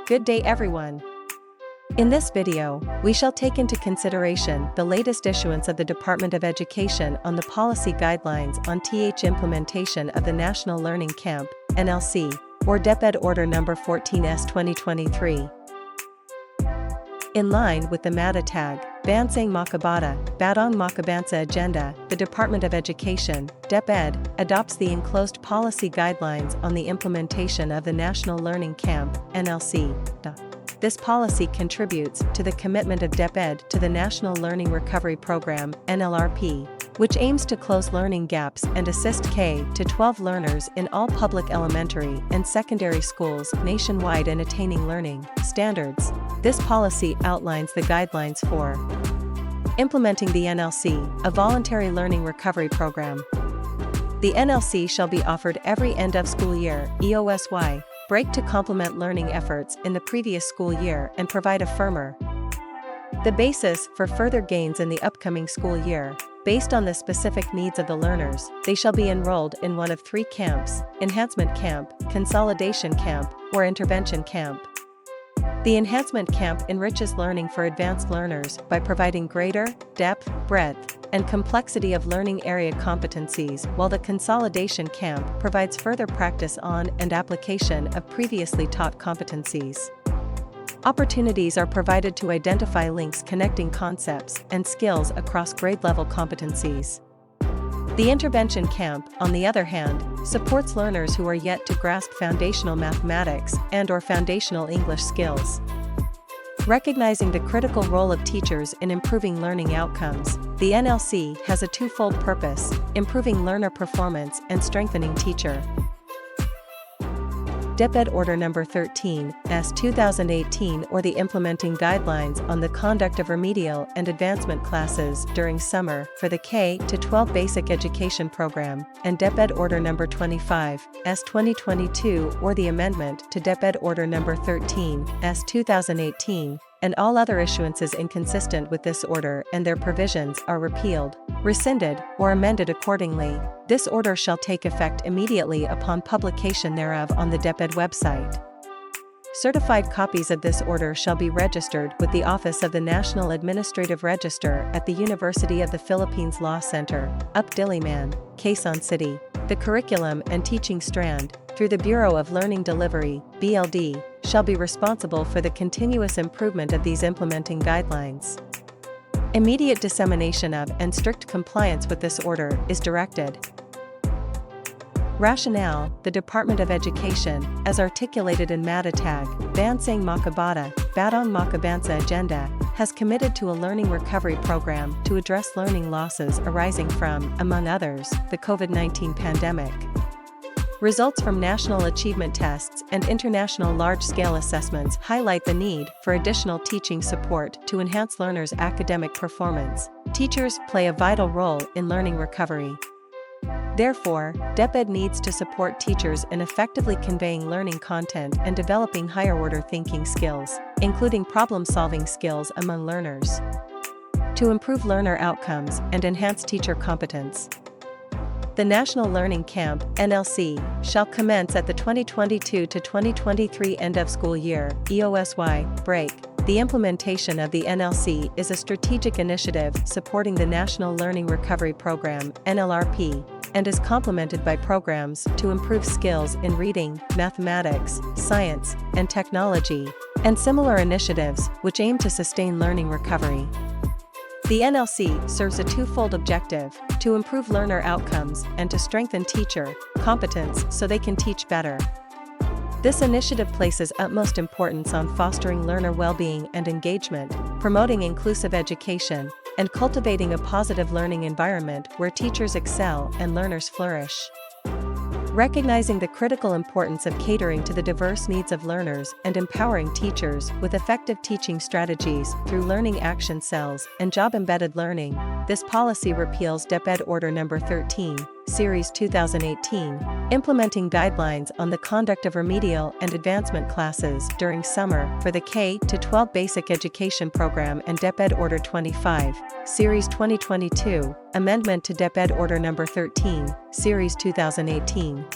Good day everyone. In this video, we shall take into consideration the latest issuance of the Department of Education on the policy guidelines on implementation of the National Learning Camp, NLC, or Deped Order No. 14S 2023. In line with the MATA tag, Bansang Makabata, Badong Makabansa agenda, the Department of Education, Deped, adopts the enclosed policy guidelines on the implementation of the National Learning Camp, NLC. This policy contributes to the commitment of Deped to the National Learning Recovery Program, NLRP, which aims to close learning gaps and assist K-12 learners in all public elementary and secondary schools nationwide in attaining learning standards. This policy outlines the guidelines for implementing the NLC, a voluntary learning recovery program. The NLC shall be offered every end of school year, EOSY, break to complement learning efforts in the previous school year and provide a firmer the basis for further gains in the upcoming school year. Based on the specific needs of the learners, they shall be enrolled in one of three camps: enhancement camp, consolidation camp, or intervention camp. The enhancement camp enriches learning for advanced learners by providing greater depth, breadth, and complexity of learning area competencies, while the consolidation camp provides further practice on and application of previously taught competencies. Opportunities are provided to identify links connecting concepts and skills across grade-level competencies. The intervention camp, on the other hand, supports learners who are yet to grasp foundational mathematics and/or foundational English skills. Recognizing the critical role of teachers in improving learning outcomes, the NLC has a twofold purpose: improving learner performance and strengthening teacher. Deped Order No. 13S 2018, or the Implementing Guidelines on the Conduct of Remedial and Advancement Classes during Summer for the K-12 Basic Education Program, and Deped Order No. 25S 2022, or the Amendment to Deped Order No. 13S 2018, and all other issuances inconsistent with this order and their provisions are repealed, rescinded, or amended accordingly. This order shall take effect immediately upon publication thereof on the Deped website. Certified copies of this order shall be registered with the Office of the National Administrative Register at the University of the Philippines Law Center, UP Diliman, Quezon City. The curriculum and teaching strand, through the Bureau of Learning Delivery, BLD, shall be responsible for the continuous improvement of these implementing guidelines. Immediate dissemination of and strict compliance with this order is directed. Rationale: the Department of Education, as articulated in MATA tag, Bansang Makabata, Badong Makabansa agenda, has committed to a learning recovery program to address learning losses arising from, among others, the COVID-19 pandemic. Results from national achievement tests and international large-scale assessments highlight the need for additional teaching support to enhance learners' academic performance. Teachers play a vital role in learning recovery. Therefore, Deped needs to support teachers in effectively conveying learning content and developing higher-order thinking skills, including problem-solving skills among learners, to improve learner outcomes and enhance teacher competence. The National Learning Camp, NLC, shall commence at the 2022-2023 end of school year, EOSY, break. The implementation of the NLC is a strategic initiative supporting the National Learning Recovery Program, NLRP, and is complemented by programs to improve skills in reading, mathematics, science, and technology, and similar initiatives which aim to sustain learning recovery. The NLC serves a twofold objective: to improve learner outcomes and to strengthen teacher competence so they can teach better. This initiative places utmost importance on fostering learner well-being and engagement, promoting inclusive education, and cultivating a positive learning environment where teachers excel and learners flourish. Recognizing the critical importance of catering to the diverse needs of learners and empowering teachers with effective teaching strategies through learning action cells and job-embedded learning, this policy repeals Deped Order No. 13, Series 2018, implementing guidelines on the conduct of remedial and advancement classes during summer for the K-12 Basic Education Program, and Deped Order 25, Series 2022, Amendment to Deped Order No. 13, Series 2018.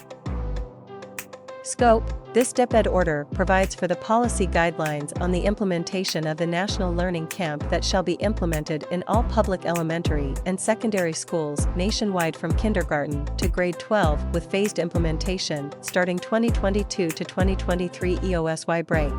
Scope: this Deped order provides for the policy guidelines on the implementation of the National Learning Camp that shall be implemented in all public elementary and secondary schools nationwide from kindergarten to grade 12 with phased implementation starting 2022 to 2023 EOSY break.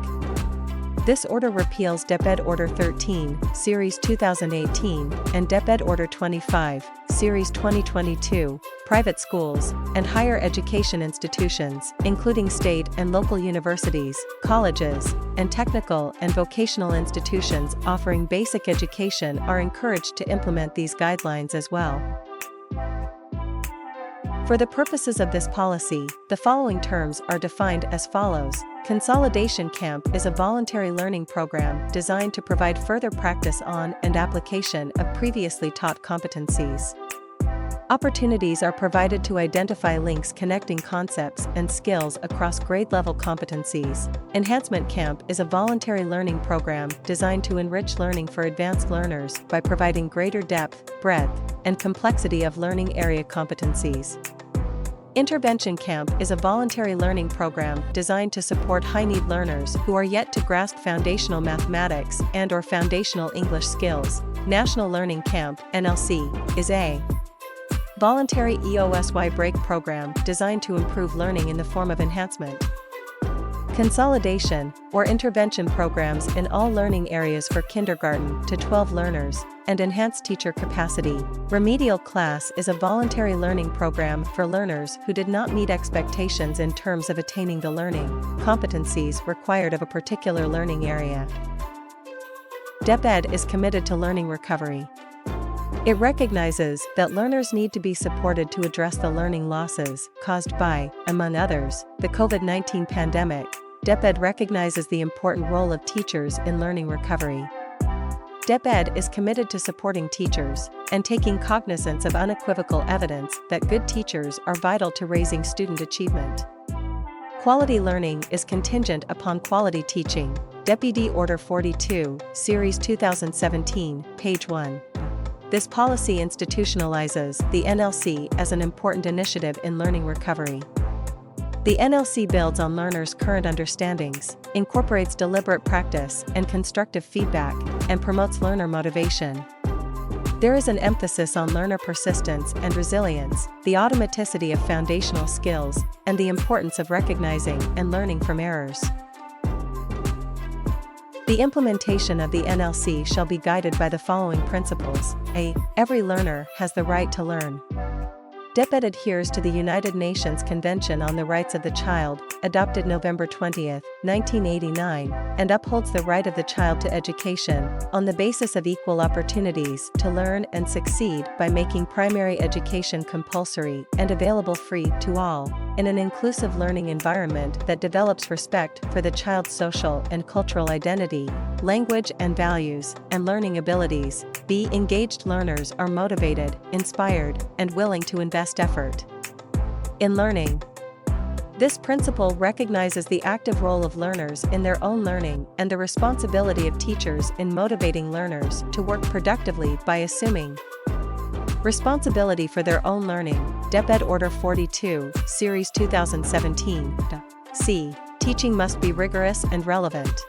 This order repeals Deped Order 13, Series 2018, and Deped Order 25, Series 2022, private schools, and higher education institutions, including state and local universities, colleges, and technical and vocational institutions offering basic education are encouraged to implement these guidelines as well. For the purposes of this policy, the following terms are defined as follows. Consolidation Camp is a voluntary learning program designed to provide further practice on and application of previously taught competencies. Opportunities are provided to identify links connecting concepts and skills across grade-level competencies. Enhancement Camp is a voluntary learning program designed to enrich learning for advanced learners by providing greater depth, breadth, and complexity of learning area competencies. Intervention Camp is a voluntary learning program designed to support high-need learners who are yet to grasp foundational mathematics and/or foundational English skills. National Learning Camp (NLC) is a voluntary EOSY break program designed to improve learning in the form of enhancement. Consolidation, or intervention programs in all learning areas for kindergarten to 12 learners, and enhanced teacher capacity. Remedial class is a voluntary learning program for learners who did not meet expectations in terms of attaining the learning competencies required of a particular learning area. Deped is committed to learning recovery. It recognizes that learners need to be supported to address the learning losses caused by, among others, the COVID-19 pandemic. Deped recognizes the important role of teachers in learning recovery. Deped is committed to supporting teachers and taking cognizance of unequivocal evidence that good teachers are vital to raising student achievement. Quality learning is contingent upon quality teaching. Deped Order 42, Series 2017, page 1. This policy institutionalizes the NLC as an important initiative in learning recovery. The NLC builds on learners' current understandings, incorporates deliberate practice and constructive feedback, and promotes learner motivation. There is an emphasis on learner persistence and resilience, the automaticity of foundational skills, and the importance of recognizing and learning from errors. The implementation of the NLC shall be guided by the following principles. A. Every learner has the right to learn. Deped adheres to the United Nations Convention on the Rights of the Child, adopted November 20, 1989, and upholds the right of the child to education, on the basis of equal opportunities to learn and succeed by making primary education compulsory and available free to all, in an inclusive learning environment that develops respect for the child's social and cultural identity, language and values, and learning abilities. B. Engaged learners are motivated, inspired, and willing to invest effort in learning. This principle recognizes the active role of learners in their own learning and the responsibility of teachers in motivating learners to work productively by assuming responsibility for their own learning. Deped Order 42, Series 2017. C. Teaching must be rigorous and relevant.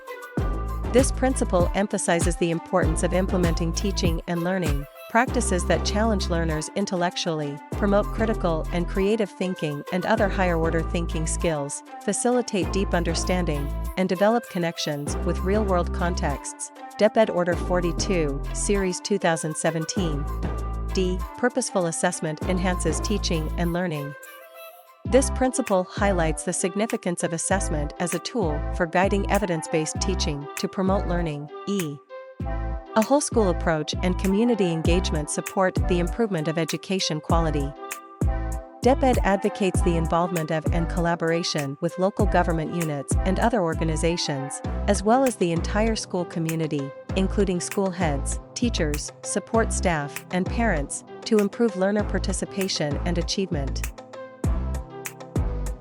This principle emphasizes the importance of implementing teaching and learning practices that challenge learners intellectually, promote critical and creative thinking and other higher-order thinking skills, facilitate deep understanding, and develop connections with real-world contexts. Deped Order 42, Series 2017. D. Purposeful assessment enhances teaching and learning. This principle highlights the significance of assessment as a tool for guiding evidence-based teaching to promote learning. E. A whole school approach and community engagement support the improvement of education quality. Deped advocates the involvement of and collaboration with local government units and other organizations, as well as the entire school community, including school heads, teachers, support staff, and parents, to improve learner participation and achievement.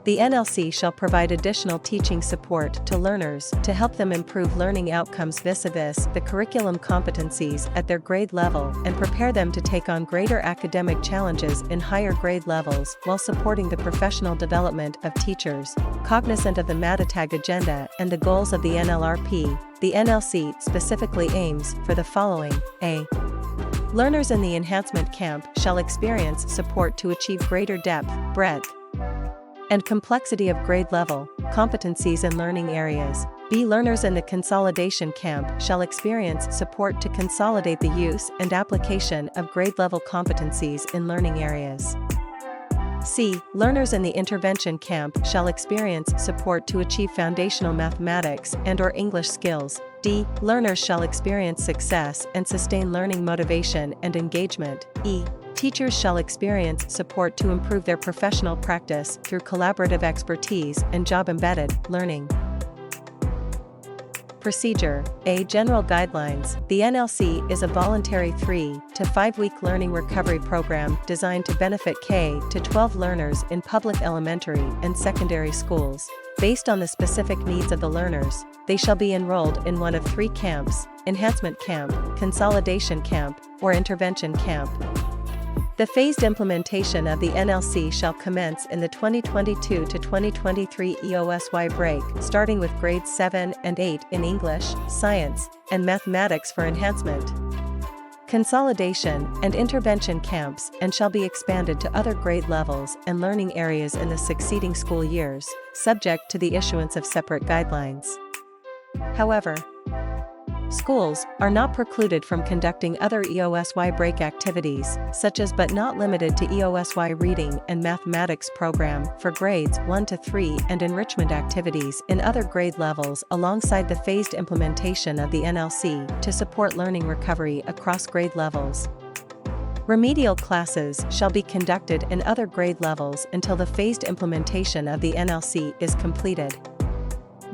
The NLC shall provide additional teaching support to learners to help them improve learning outcomes vis-a-vis the curriculum competencies at their grade level and prepare them to take on greater academic challenges in higher grade levels while supporting the professional development of teachers. Cognizant of the MATATAG agenda and the goals of the NLRP, the NLC specifically aims for the following: A. Learners in the enhancement camp shall experience support to achieve greater depth, breadth, and complexity of grade level competencies in learning areas. B. Learners in the consolidation camp shall experience support to consolidate the use and application of grade level competencies in learning areas. C. Learners in the intervention camp shall experience support to achieve foundational mathematics and/or English skills. D. Learners shall experience success and sustain learning motivation and engagement. E. Teachers shall experience support to improve their professional practice through collaborative expertise and job-embedded learning. Procedure. A. General guidelines. The NLC is a voluntary 3 to 5 week learning recovery program designed to benefit K-12 learners in public elementary and secondary schools. Based on the specific needs of the learners, they shall be enrolled in one of 3 camps: enhancement camp, consolidation camp, or intervention camp. The phased implementation of the NLC shall commence in the 2022 to 2023 EOSY break, starting with grades 7 and 8 in English, science, and mathematics for enhancement, consolidation, and intervention camps, and shall be expanded to other grade levels and learning areas in the succeeding school years, subject to the issuance of separate guidelines. However, schools are not precluded from conducting other EOSY break activities, such as but not limited to EOSY reading and mathematics program for grades 1 to 3 and enrichment activities in other grade levels alongside the phased implementation of the NLC to support learning recovery across grade levels. Remedial classes shall be conducted in other grade levels until the phased implementation of the NLC is completed.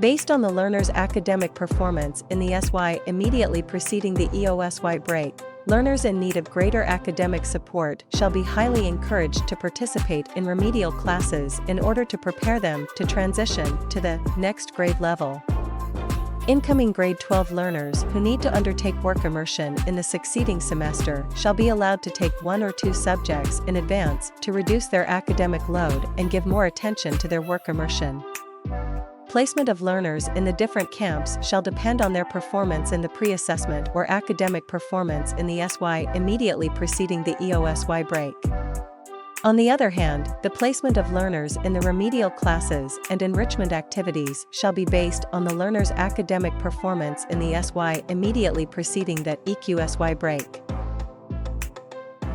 Based on the learner's academic performance in the SY immediately preceding the EOSY break, learners in need of greater academic support shall be highly encouraged to participate in remedial classes in order to prepare them to transition to the next grade level. Incoming grade 12 learners who need to undertake work immersion in the succeeding semester shall be allowed to take 1 or 2 subjects in advance to reduce their academic load and give more attention to their work immersion. Placement of learners in the different camps shall depend on their performance in the pre-assessment or academic performance in the SY immediately preceding the EOSY break. On the other hand, the placement of learners in the remedial classes and enrichment activities shall be based on the learner's academic performance in the SY immediately preceding the EQSY break.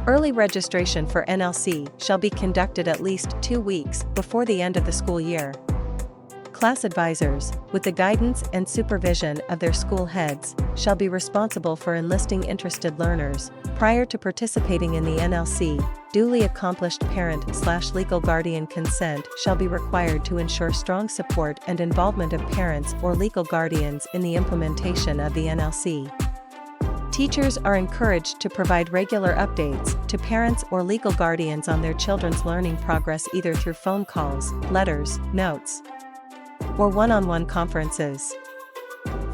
Early registration for NLC shall be conducted at least 2 weeks before the end of the school year. Class advisors, with the guidance and supervision of their school heads, shall be responsible for enlisting interested learners. Prior to participating in the NLC, duly accomplished parent/legal guardian consent shall be required to ensure strong support and involvement of parents or legal guardians in the implementation of the NLC. Teachers are encouraged to provide regular updates to parents or legal guardians on their children's learning progress either through phone calls, letters, notes, or one-on-one conferences.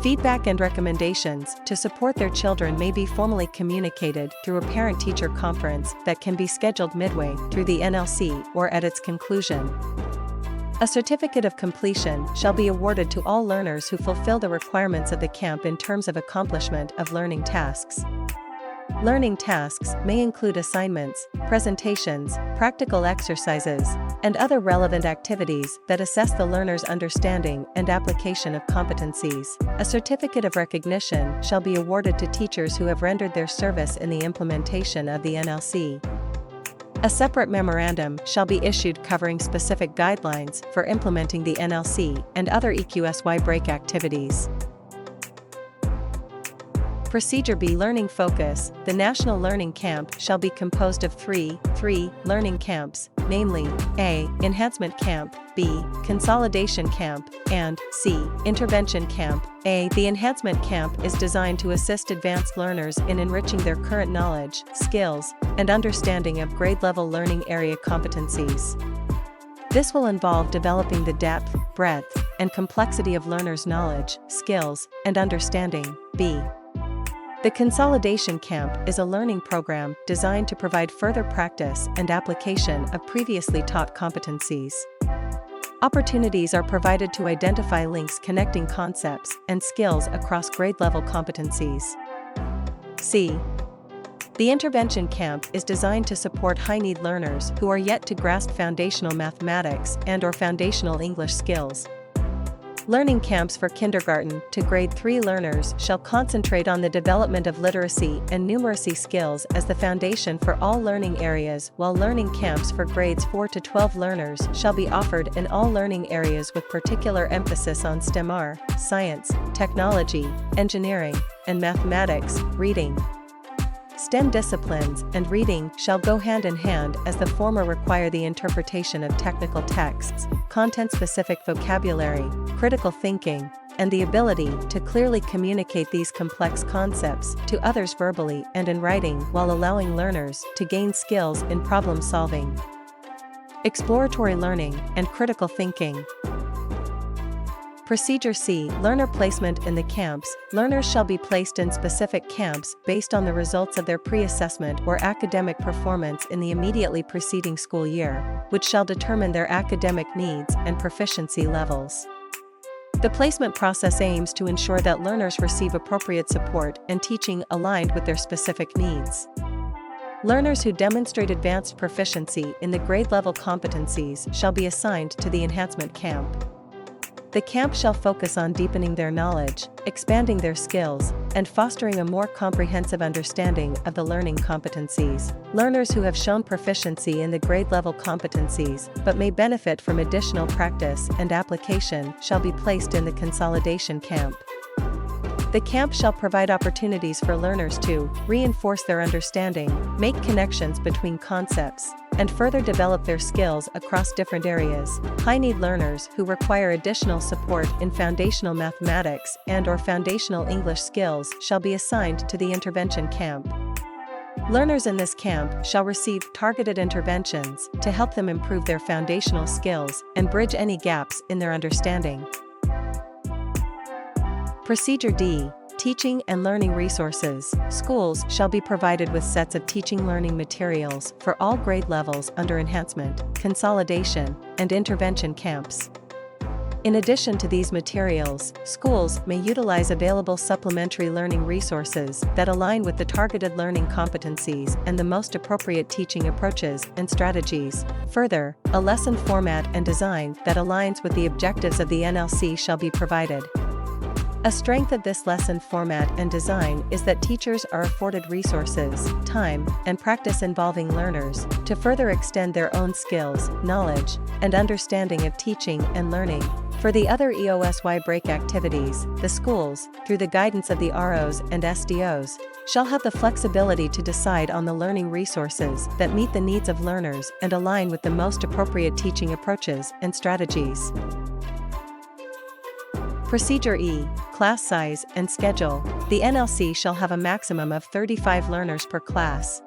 Feedback and recommendations to support their children may be formally communicated through a parent-teacher conference that can be scheduled midway through the NLC or at its conclusion. A certificate of completion shall be awarded to all learners who fulfill the requirements of the camp in terms of accomplishment of learning tasks. Learning tasks may include assignments, presentations, practical exercises, and other relevant activities that assess the learner's understanding and application of competencies. A certificate of recognition shall be awarded to teachers who have rendered their service in the implementation of the NLC. A separate memorandum shall be issued covering specific guidelines for implementing the NLC and other EQSY break activities. Procedure B. Learning focus. The National Learning Camp shall be composed of three learning camps, namely, A. Enhancement Camp, B. Consolidation Camp, and C. Intervention Camp. A. The Enhancement Camp is designed to assist advanced learners in enriching their current knowledge, skills, and understanding of grade-level learning area competencies. This will involve developing the depth, breadth, and complexity of learners' knowledge, skills, and understanding. B. The Consolidation Camp is a learning program designed to provide further practice and application of previously taught competencies. Opportunities are provided to identify links connecting concepts and skills across grade-level competencies. C. The Intervention Camp is designed to support high-need learners who are yet to grasp foundational mathematics and/or foundational English skills. Learning camps for kindergarten to grade 3 learners shall concentrate on the development of literacy and numeracy skills as the foundation for all learning areas, while learning camps for grades 4 to 12 learners shall be offered in all learning areas with particular emphasis on STEM, science, technology, engineering, and mathematics, reading. STEM disciplines and reading shall go hand in hand, as the former require the interpretation of technical texts, content-specific vocabulary, critical thinking, and the ability to clearly communicate these complex concepts to others verbally and in writing, while allowing learners to gain skills in problem-solving, exploratory learning, and critical thinking. Procedure C. Learner placement in the camps. Learners shall be placed in specific camps based on the results of their pre-assessment or academic performance in the immediately preceding school year, which shall determine their academic needs and proficiency levels. The placement process aims to ensure that learners receive appropriate support and teaching aligned with their specific needs. Learners who demonstrate advanced proficiency in the grade-level competencies shall be assigned to the enhancement camp. The camp shall focus on deepening their knowledge, expanding their skills, and fostering a more comprehensive understanding of the learning competencies. Learners who have shown proficiency in the grade-level competencies but may benefit from additional practice and application shall be placed in the consolidation camp. The camp shall provide opportunities for learners to reinforce their understanding, make connections between concepts, and further develop their skills across different areas. High-need learners who require additional support in foundational mathematics and/or foundational English skills shall be assigned to the intervention camp. Learners in this camp shall receive targeted interventions to help them improve their foundational skills and bridge any gaps in their understanding. Procedure D. Teaching and learning resources. Schools shall be provided with sets of teaching learning materials for all grade levels under enhancement, consolidation, and intervention camps. In addition to these materials, schools may utilize available supplementary learning resources that align with the targeted learning competencies and the most appropriate teaching approaches and strategies. Further, a lesson format and design that aligns with the objectives of the NLC shall be provided. A strength of this lesson format and design is that teachers are afforded resources, time, and practice involving learners to further extend their own skills, knowledge, and understanding of teaching and learning. For the other EOSY break activities, the schools, through the guidance of the ROs and SDOs, shall have the flexibility to decide on the learning resources that meet the needs of learners and align with the most appropriate teaching approaches and strategies. Procedure E. Class size and schedule. The NLC shall have a maximum of 35 learners per class.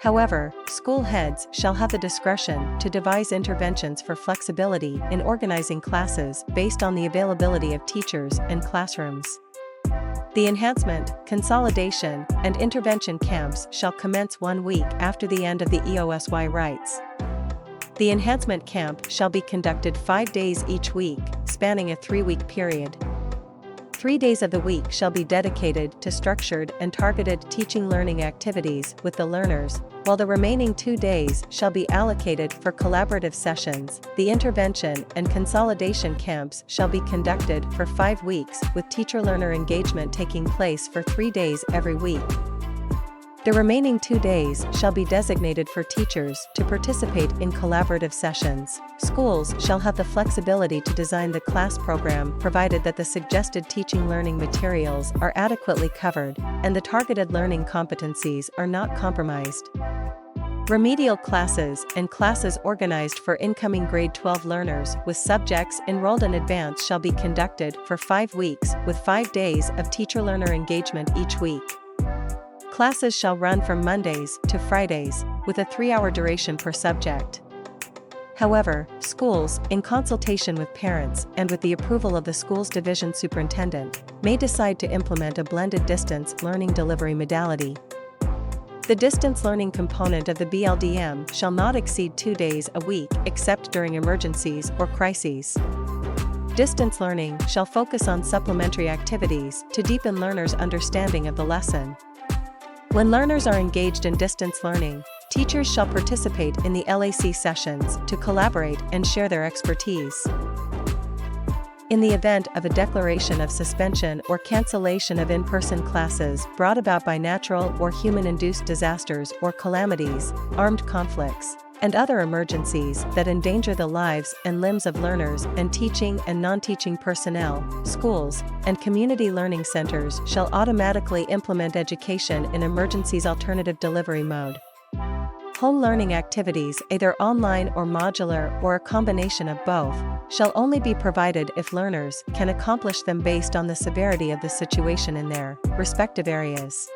However, school heads shall have the discretion to devise interventions for flexibility in organizing classes based on the availability of teachers and classrooms. The enhancement, consolidation, and intervention camps shall commence 1 week after the end of the EOSY rights. The enhancement camp shall be conducted 5 days each week, spanning a 3-week period. 3 days of the week shall be dedicated to structured and targeted teaching learning activities with the learners, while the remaining 2 days shall be allocated for collaborative sessions. The intervention and consolidation camps shall be conducted for 5 weeks, with teacher-learner engagement taking place for 3 days every week. The remaining 2 days shall be designated for teachers to participate in collaborative sessions. Schools shall have the flexibility to design the class program provided that the suggested teaching learning materials are adequately covered and the targeted learning competencies are not compromised. Remedial classes and classes organized for incoming grade 12 learners with subjects enrolled in advance shall be conducted for 5 weeks, with 5 days of teacher-learner engagement each week. Classes shall run from Mondays to Fridays, with a 3-hour duration per subject. However, schools, in consultation with parents and with the approval of the school's division superintendent, may decide to implement a blended distance learning delivery modality. The distance learning component of the BLDM shall not exceed 2 days a week except during emergencies or crises. Distance learning shall focus on supplementary activities to deepen learners' understanding of the lesson. When learners are engaged in distance learning, teachers shall participate in the LAC sessions to collaborate and share their expertise. In the event of a declaration of suspension or cancellation of in-person classes brought about by natural or human-induced disasters or calamities, armed conflicts, and other emergencies that endanger the lives and limbs of learners and teaching and non-teaching personnel, schools, and community learning centers shall automatically implement education in emergencies alternative delivery mode. Home learning activities, either online or modular or a combination of both, shall only be provided if learners can accomplish them based on the severity of the situation in their respective areas.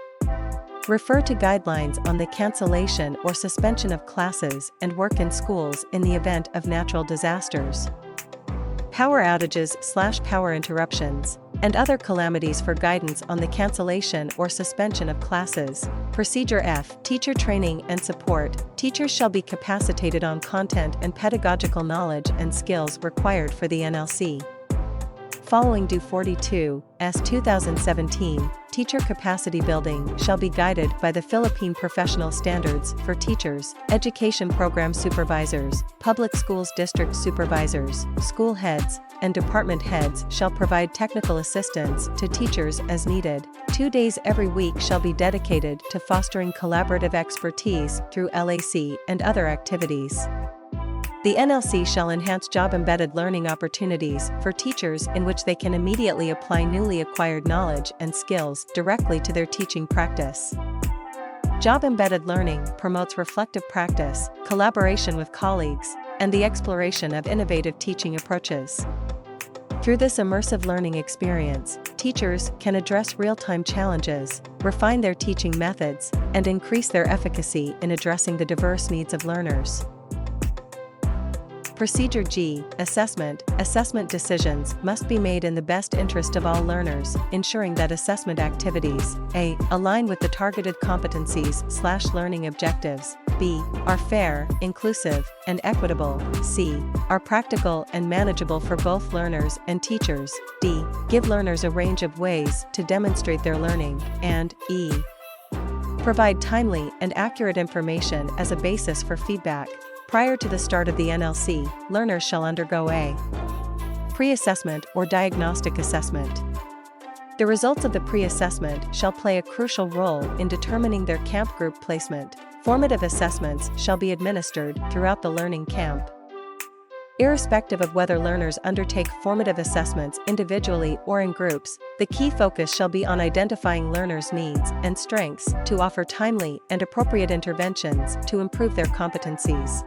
Refer to guidelines on the cancellation or suspension of classes and work in schools in the event of natural disasters, power outages/power interruptions, and other calamities for guidance on the cancellation or suspension of classes. Procedure F. Teacher training and support. Teachers shall be capacitated on content and pedagogical knowledge and skills required for the NLC. Following Do 42's 2017, teacher capacity building shall be guided by the Philippine Professional Standards for Teachers, Education Program Supervisors, Public Schools District Supervisors, school heads, and department heads shall provide technical assistance to teachers as needed. 2 days every week shall be dedicated to fostering collaborative expertise through LAC and other activities. The NLC shall enhance job-embedded learning opportunities for teachers in which they can immediately apply newly acquired knowledge and skills directly to their teaching practice. Job-embedded learning promotes reflective practice, collaboration with colleagues, and the exploration of innovative teaching approaches. Through this immersive learning experience, teachers can address real-time challenges, refine their teaching methods, and increase their efficacy in addressing the diverse needs of learners. Procedure G. Assessment. Assessment decisions must be made in the best interest of all learners, ensuring that assessment activities A. align with the targeted competencies/learning objectives, B. are fair, inclusive, and equitable, C. are practical and manageable for both learners and teachers, D. give learners a range of ways to demonstrate their learning, and E. provide timely and accurate information as a basis for feedback. Prior to the start of the NLC, learners shall undergo a pre-assessment or diagnostic assessment. The results of the pre-assessment shall play a crucial role in determining their camp group placement. Formative assessments shall be administered throughout the learning camp. Irrespective of whether learners undertake formative assessments individually or in groups, the key focus shall be on identifying learners' needs and strengths to offer timely and appropriate interventions to improve their competencies.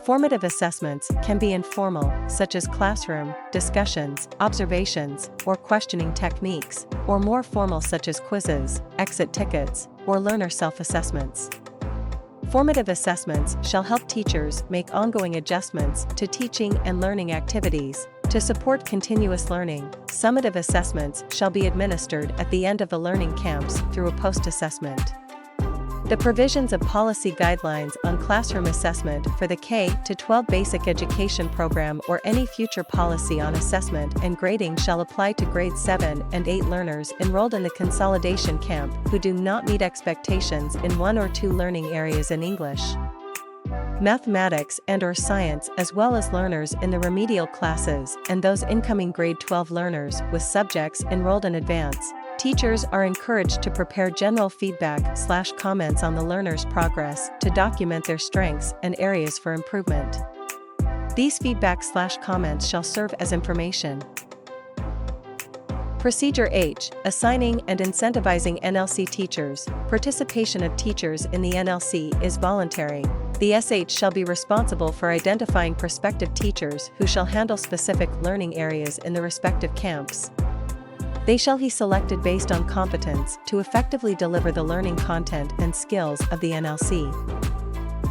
Formative assessments can be informal, such as classroom discussions, observations, or questioning techniques, or more formal, such as quizzes, exit tickets, or learner self-assessments. Formative assessments shall help teachers make ongoing adjustments to teaching and learning activities. To support continuous learning, summative assessments shall be administered at the end of the learning camps through a post-assessment. The provisions of policy guidelines on classroom assessment for the K-12 basic education program or any future policy on assessment and grading shall apply to grade 7 and 8 learners enrolled in the consolidation camp who do not meet expectations in 1 or 2 learning areas in English, mathematics and/or science, as well as learners in the remedial classes and those incoming grade 12 learners with subjects enrolled in advance. Teachers are encouraged to prepare general feedback/comments on the learner's progress to document their strengths and areas for improvement. These feedback/comments shall serve as information. Procedure H. Assigning and incentivizing NLC teachers. Participation of teachers in the NLC is voluntary. The SH shall be responsible for identifying prospective teachers who shall handle specific learning areas in the respective camps. They shall be selected based on competence to effectively deliver the learning content and skills of the NLC.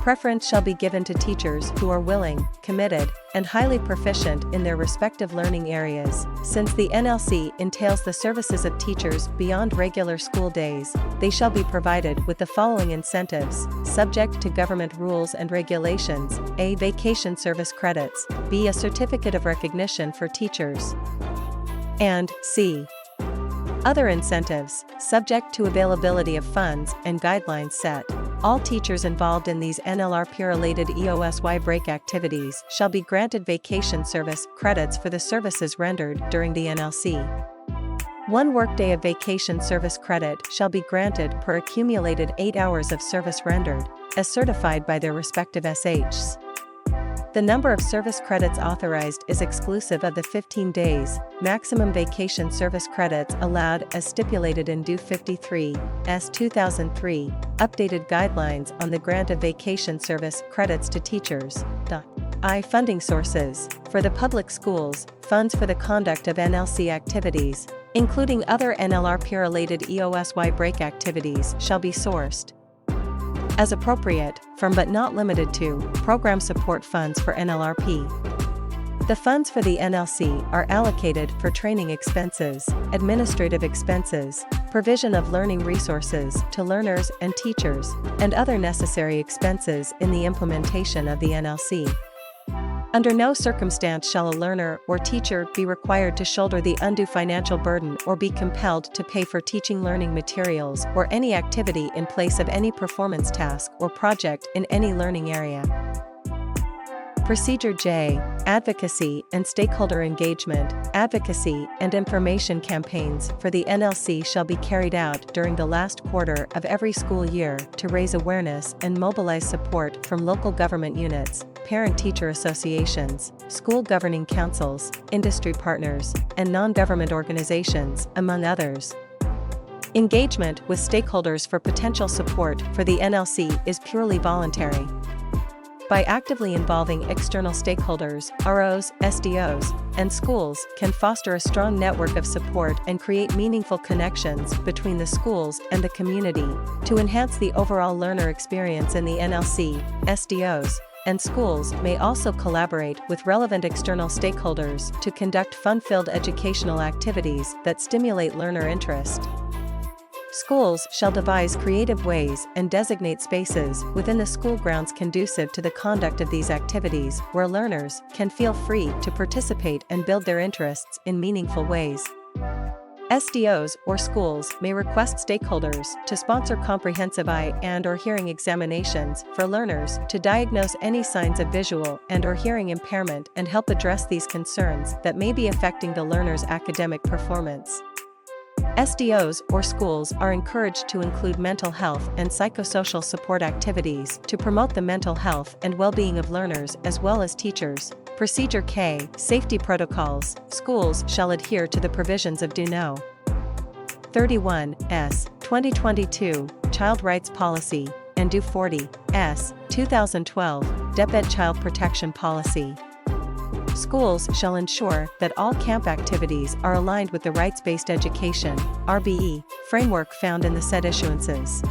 Preference shall be given to teachers who are willing, committed, and highly proficient in their respective learning areas. Since the NLC entails the services of teachers beyond regular school days, they shall be provided with the following incentives, subject to government rules and regulations: A. Vacation service credits, B. A certificate of recognition for teachers, and C. Other incentives, subject to availability of funds and guidelines set. All teachers involved in these NLRP-related EOSY break activities shall be granted vacation service credits for the services rendered during the NLC. 1 workday of vacation service credit shall be granted per accumulated 8 hours of service rendered, as certified by their respective SHs. The number of service credits authorized is exclusive of the 15 days, maximum vacation service credits allowed as stipulated in DO 53's 2003, updated guidelines on the grant of vacation service credits to teachers. Funding sources. For the public schools, funds for the conduct of NLC activities, including other NLRP-related EOSY break activities, shall be sourced as appropriate, from but not limited to, program support funds for NLRP. The funds for the NLC are allocated for training expenses, administrative expenses, provision of learning resources to learners and teachers, and other necessary expenses in the implementation of the NLC. Under no circumstance shall a learner or teacher be required to shoulder the undue financial burden or be compelled to pay for teaching learning materials or any activity in place of any performance task or project in any learning area. Procedure J. Advocacy and stakeholder engagement. Advocacy and information campaigns for the NLC shall be carried out during the last quarter of every school year to raise awareness and mobilize support from local government units, parent-teacher associations, school governing councils, industry partners, and non-government organizations, among others. Engagement with stakeholders for potential support for the NLC is purely voluntary. By actively involving external stakeholders, ROs, SDOs, and schools can foster a strong network of support and create meaningful connections between the schools and the community to enhance the overall learner experience in the NLC. SDOs and schools may also collaborate with relevant external stakeholders to conduct fun-filled educational activities that stimulate learner interest. Schools shall devise creative ways and designate spaces within the school grounds conducive to the conduct of these activities where learners can feel free to participate and build their interests in meaningful ways. SDOs or schools may request stakeholders to sponsor comprehensive eye and/or hearing examinations for learners to diagnose any signs of visual and/or hearing impairment and help address these concerns that may be affecting the learner's academic performance. SDOs or schools are encouraged to include mental health and psychosocial support activities to promote the mental health and well-being of learners as well as teachers. Procedure K. Safety protocols. Schools shall adhere to the provisions of DO No. 31's 2022 Child Rights Policy and DO 40's 2012 Deped Child Protection Policy. Schools shall ensure that all camp activities are aligned with the rights-based education (RBE) framework found in the said issuances.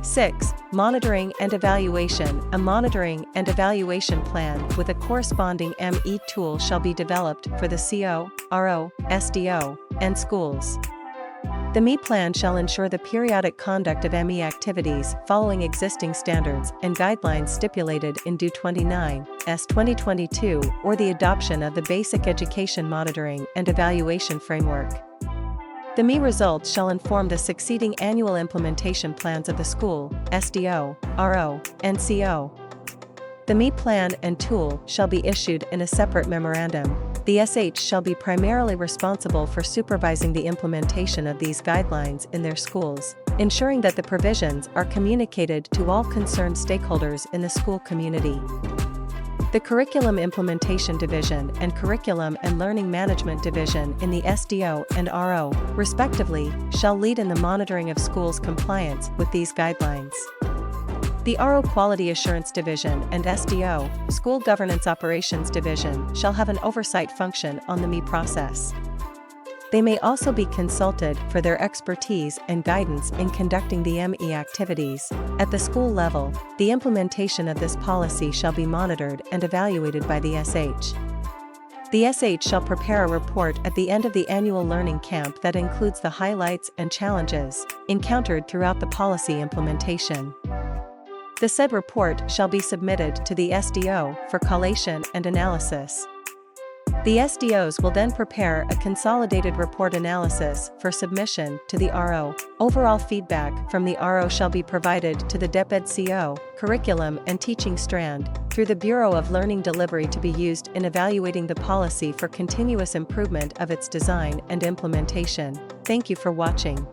6. Monitoring and evaluation. A monitoring and evaluation plan with a corresponding ME tool shall be developed for the CO, RO, SDO, and schools. The ME plan shall ensure the periodic conduct of ME activities following existing standards and guidelines stipulated in DO 29's 2022 or the adoption of the Basic Education Monitoring and Evaluation Framework. The ME results shall inform the succeeding annual implementation plans of the school, SDO, RO, and CO. The ME plan and tool shall be issued in a separate memorandum. The SH shall be primarily responsible for supervising the implementation of these guidelines in their schools, ensuring that the provisions are communicated to all concerned stakeholders in the school community. The Curriculum Implementation Division and Curriculum and Learning Management Division in the SDO and RO, respectively, shall lead in the monitoring of schools' compliance with these guidelines. The RO Quality Assurance Division and SDO, School Governance Operations Division, shall have an oversight function on the ME process. They may also be consulted for their expertise and guidance in conducting the ME activities. At the school level, the implementation of this policy shall be monitored and evaluated by the SH. The SH shall prepare a report at the end of the annual learning camp that includes the highlights and challenges encountered throughout the policy implementation. The said report shall be submitted to the SDO for collation and analysis. The SDOs will then prepare a consolidated report analysis for submission to the RO. Overall feedback from the RO shall be provided to the Deped CO, Curriculum and Teaching Strand, through the Bureau of Learning Delivery to be used in evaluating the policy for continuous improvement of its design and implementation. Thank you for watching.